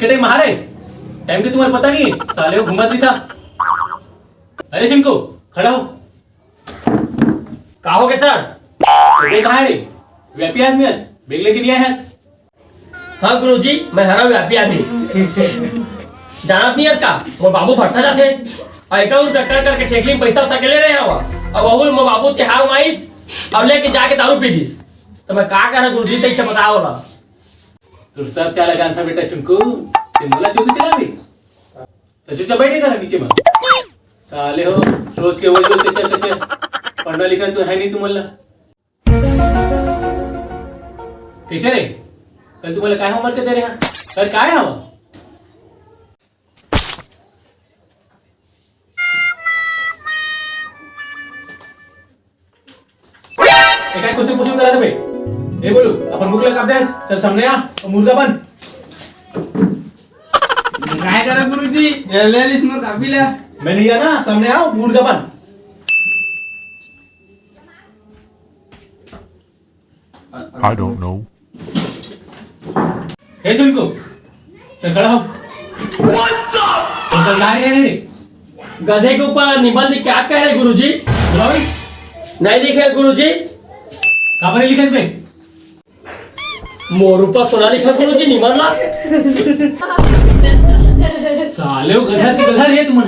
Time हारे time की तुम्हारा पता नहीं है साले वो घुमा था। अरे सिंको खड़ा हो। का हो गए सर? बेटे कहाँ है रे? व्यापी आदमी हस बेग लेके नहीं आया हस। हाँ गुरुजी मैं हरा व्यापी आदमी जानत नहीं है का मोर बाबू भट्टा जाते और 1 रुपया कर करके ठेकली में पैसा वैसा के ले रहे हवा अब अहुल मोर बाबू के हार माइस अब लेके जाके दारू पी दिस तो मैं का करा गुरुजी तई छ बताओ ला। तो सर चाला गान था बेटा चुनकू ते मला शोध चला बे तो चुपचाप बैठे ना नीचे में साले हो रोज के वजह ते पढ़ना लिखना तो है नहीं तुम्हाला कैसे रे कल तुम्हाला काय होमवर्क दे रहे हैं सर काय हवा काय कुछ कुछ करा था बे ए बोलू अपन मुकला काप जायस चल सामने आ और मुर्गा बन काय करा गुरुजी एवढ्यालीच मग कापीला मैं नहीं आना सामने आओ मुर्गा बन I don't know. हे सुन को चल खड़ा हो चल गाड़ी नहीं रे गधे के ऊपर निबंध लिख के आप कह रहे गुरुजी? बुलाओ नहीं लिखे गुरुजी। कहां पर लिखा है मोर ऊपर तो ना लिखा गुरुजी निबंध ला। साले वो गधा से गधा रे तुम